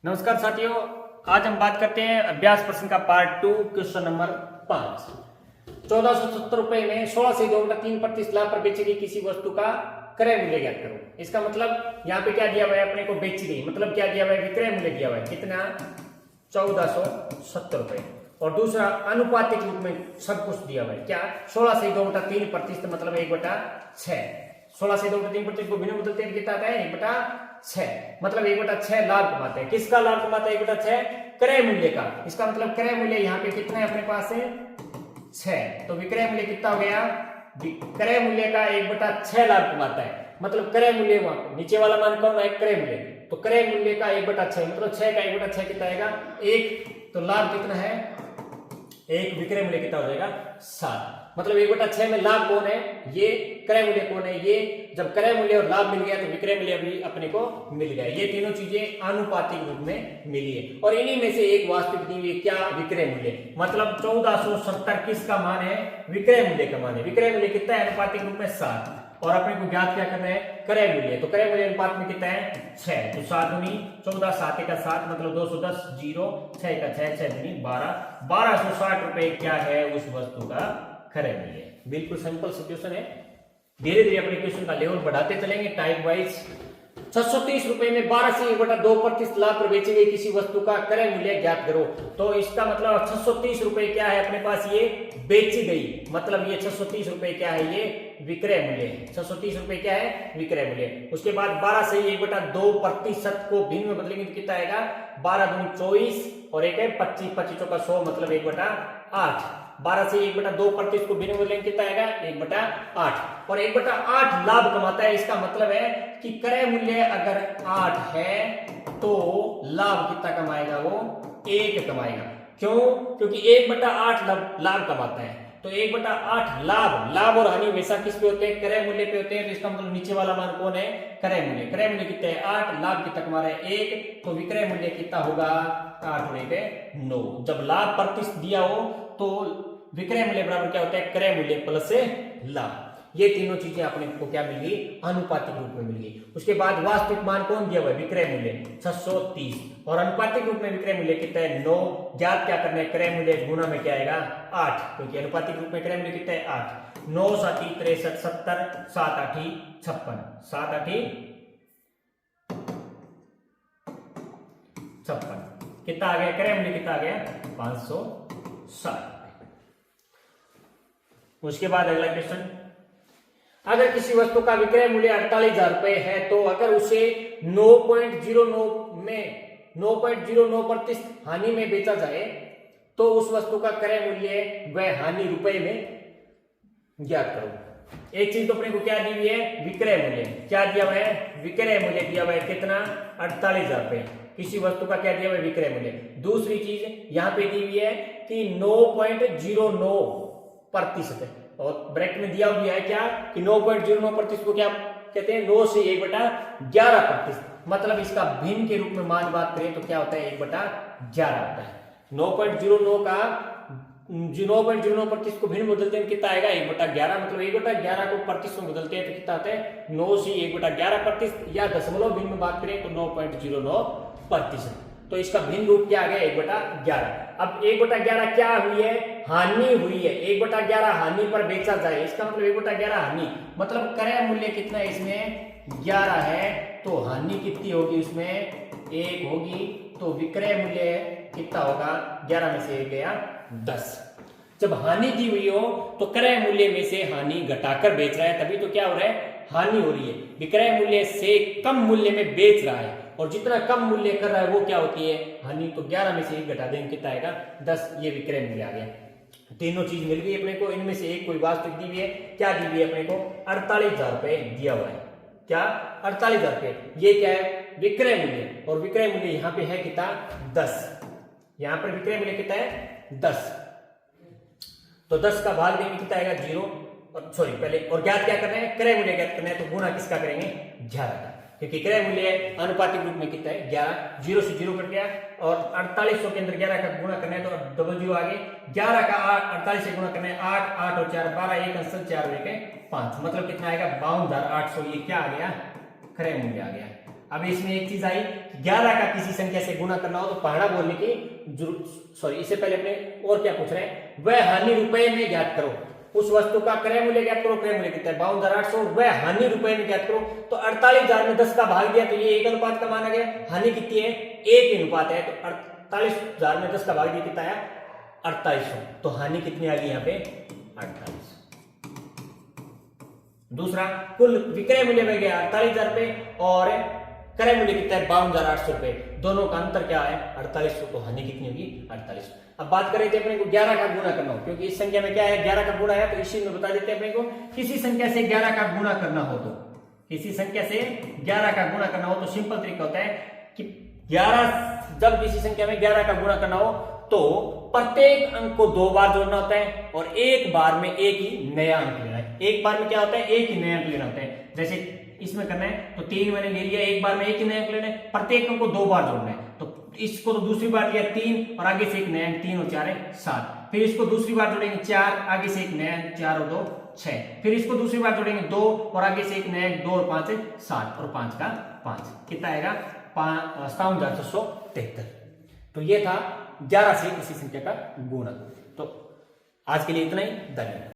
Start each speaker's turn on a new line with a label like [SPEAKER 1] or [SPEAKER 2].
[SPEAKER 1] नमस्कार साथियों, आज हम बात करते हैं अभ्यास प्रश्न का पार्ट 2 क्वेश्चन नंबर 5। 1470 रुपए में 16 से 2.3% लाभ पर बेची गई किसी वस्तु का क्रय मूल्य ज्ञात करो। इसका मतलब यहाँ पे क्या दिया हुआ है, अपने को बेची गई मतलब क्या दिया हुआ है, विक्रय मूल्य दिया हुआ है कितना 1470 रुपए। और दूसरा अनुपातिक रूप में सब कुछ दिया हुआ है क्या 16 से 2.3% मतलब 1/6। 16 से 2.3% को भिन्न बदलते हैं कितना आता है 1/6 मतलब 1/6 लाभ कमाते हैं। किसका लाभ कमाते हैं 1/6 क्रय मूल्य का। इसका मतलब क्रय मूल्य यहाँ पे कितना है अपने पास है 6, तो विक्रय मूल्य कितना हो गया, क्रय मूल्य का 1/6 लाभ कमाता है। मतलब क्रय मूल्य नीचे वाला मान कौन है क्रय मूल्य, तो क्रय मूल्य का 1/6 मतलब 6 का 1/6 कितना आएगा 1, तो लाभ कितना है 1, विक्रय मूल्य कितना हो जाएगा 7। मतलब 1/6 में लाभ कौन है, ये क्रय मूल्य कौन है, ये जब क्रय मूल्य और लाभ मिल गया तो विक्रय मूल्य भी अपने को मिल गया। ये तीनों चीजें आनुपातिक रूप में मिली है और इन्हीं में से एक वास्तविक दी हुई क्या विक्रय मूल्य। मतलब 1470 किसका मान है, विक्रय मूल्य का मान है। विक्रय मूल्य कितना है अनुपातिक रूप में 7 और अपने को ज्ञात क्या करना है क्रय मूल्य, तो क्रय मूल्य अनुपात में कितना है 6, तो 7 दूनी 14, 7 का 7 मतलब 210, 0 6 का 6, 6 दूनी 12, 1260 रुपए क्या है उस वस्तु का क्रय मूल्य। बिल्कुल सिंपल सिचुएशन है। धीरे धीरे अपने क्वेश्चन का लेवल बढ़ाते चलेंगे टाइप वाइज। 630 रुपए में 12 से 1/2% लाभ पर बेची गई किसी वस्तु का क्रय मूल्य ज्ञात करो। तो इसका मतलब 630 रुपए क्या है अपने पास ये बेची गई, मतलब ये 630 रुपए क्या है ये विक्रय मूल्य है। 630 रुपए क्या है विक्रय मूल्य। उसके बाद 12 से 1/2% को भिन्न में बदलेंगे तो कितना आएगा 12 दूनी 24 और एक है 25, 25 का 100 मतलब 1/8। 12 से 1/2% को भिन्न बदलेंगे कितना आएगा 1/8 और 1/8 लाभ कमाता है। इसका मतलब है कि क्रय मूल्य अगर 8 है तो लाभ कितना कमाएगा वो 1 कमाएगा। क्यों, क्योंकि 1/8 लाभ कमाता है। तो 1/8 लाभ और हानि हमेशा किस पे होते हैं क्रय मूल्य पे होते हैं। तो इसका मतलब नीचे वाला मान कौन है क्रय मूल्य। क्रय मूल्य कितना है 8, लाभ कितना कमा रहा है 1, तो विक्रय मूल्य कितना होगा 8 और 1 है 9। जब लाभ प्रतिशत दिया हो तो विक्रय मूल्य बराबर क्या होता है क्रय मूल्य प्लस लाभ। ये तीनों चीजें अपने को क्या मिल गई आनुपातिक रूप में मिल गई। उसके बाद वास्तविक मान कौन दिया हुआ है विक्रय मूल्य 630 और अनुपातिक रूप में विक्रय मूल्य कितना है 9। ज्ञात क्या करना है क्रय मूल्य गुना में क्या आएगा 8, क्योंकि अनुपातिक रूप में क्रय मूल्य कितना है 8। 9 7 63 70 7 8 56 7 8 56 कितना आ गया क्रय मूल्य कितना आ गया 560। उसके बाद अगला क्वेश्चन, अगर किसी वस्तु का विक्रय मूल्य 48,000 रुपए है तो अगर उसे 9.09% हानि में बेचा जाए तो उस वस्तु का क्रय मूल्य व हानि रुपए में ज्ञात करो। एक चीज तो अपने को क्या दी हुई है विक्रय मूल्य, क्या दिया हुआ है विक्रय मूल्य दिया हुआ है कितना 48,000 रुपए। किसी वस्तु का क्या दिया हुआ है विक्रय मूल्य। दूसरी चीज यहाँ पे दी हुई है कि 9.09% और ब्रैकेट में दिया हुआ है क्या कि 9.09% को क्या कहते हैं 9 से 1/11%। मतलब इसका भिन्न के रूप में मान बात करें तो क्या होता है 1/11 होता है। 9.09 का 9.09% को भिन्न बदलते हैं कितना आएगा 1/11, मतलब 1/11 को प्रतिशत में बदलते हैं तो कितना आता है 9 से 1/11% या दशमलव भिन्न में बात करें तो 9.09%। तो इसका भिन्न रूप क्या आ गया 1/11। अब 1/11 क्या हुई है हानि हुई है। 1/11 हानि पर बेचा जाए, इसका मतलब 1/11 हानि मतलब क्रय मूल्य कितना है इसमें 11 है तो हानि कितनी होगी उसमें 1 होगी। तो विक्रय मूल्य कितना होगा 11 में से 1 गया 10। जब हानि दी हुई हो तो क्रय मूल्य में से हानि घटाकर बेच रहा है तभी तो क्या हो रहा है हानि हो रही है। विक्रय मूल्य से कम मूल्य में बेच रहा है और जितना कम मूल्य कर रहा है वो क्या होती है हानि। तो 11 में से 1 घटा देंगे कितना आएगा 10, ये विक्रय मूल्य आ गया। तीनों चीज मिल गई अपने को। इनमें से एक कोई वास्तविक दी हुई है, क्या दी हुई है अपने को 48,000 रुपए दिया हुआ है। क्या 48,000 रुपए, ये क्या है विक्रय मूल्य और विक्रय मूल्य यहाँ पे है कितना 10। यहाँ पर विक्रय मूल्य कितना है 10, तो 10 का भाग देंगे कितना आएगा 0 और सॉरी पहले और ज्ञात क्या करना है क्रय मूल्य ज्ञात करना है तो गुना किसका करेंगे 11 का, क्योंकि क्रय मूल्य अनुपातिक रूप में कितना है 11। 0 से 0 कट गया और 4800 के अंदर 11 का गुना करना है तो डबल 0 आगे 11 का 48 से गुना करना है 8 8 और 4 12 1 अंश 4 1 5 मतलब कितना आएगा 52,800। ये क्या आ गया क्रय मूल्य आ गया। अब इसमें एक चीज आई, 11 का किसी संख्या से गुना करना हो तो पहाड़ा बोलने की जरूरत, सॉरी इससे पहले अपने और क्या पूछ रहे हैं, वह हानि रुपए में ज्ञात करो। उस वस्तु का क्रय मूल्य ज्ञात करो, क्रय मूल्य कितना है 52,800, वह हानि रुपए में ज्ञात करो। तो 48,000 में 10 का भाग दिया तो ये एक अनुपात का माना गया। हानि कितनी है, 1 अनुपात है, तो 48,000 में 10 का भाग दिया कितना है 4800। तो हानि कितनी आ गई यहाँ पे 48। दूसरा, कुल विक्रय मूल्य में गया 48,000 रुपए और क्रय मूल्य कितना है 52,800 रुपए, दोनों का अंतर क्या है 4800। तो हानि कितनी होगी 4800। अब बात करें थे अपने को 11 का गुणा करना हो, क्योंकि इस संख्या में क्या है 11 का गुणा है, तो इसी में बता देते हैं अपने को, किसी संख्या से 11 का गुणा करना हो तो, किसी संख्या से 11 का गुणा करना हो तो सिंपल तरीका होता है कि 11, जब किसी संख्या में 11 का गुणा करना हो तो प्रत्येक अंक को 2 बार जोड़ना होता है और एक बार में एक ही नया अंक लेना है। एक बार में क्या होता है, एक ही नया अंक लेना होता है। जैसे इसमें करना है तो 3 मैंने ले लिया, एक बार में एक ही नया अंक लेना है, प्रत्येक अंक को 2 बार जोड़ना है। तो इसको तो दूसरी बार लिया 3 और आगे से एक नया अंक, 3 और 4 है 7। फिर इसको दूसरी बार जोड़ेंगे 4, आगे से एक नया अंक 4 और 2 6। फिर इसको दूसरी बार जोड़ेंगे 2 और आगे से एक नया अंक 2 और 5 है 7 और 5 का 5, कितना आएगा 57,673। तो ये था 11 से किसी संख्या का गुणा। तो आज के लिए इतना ही, धन्यवाद।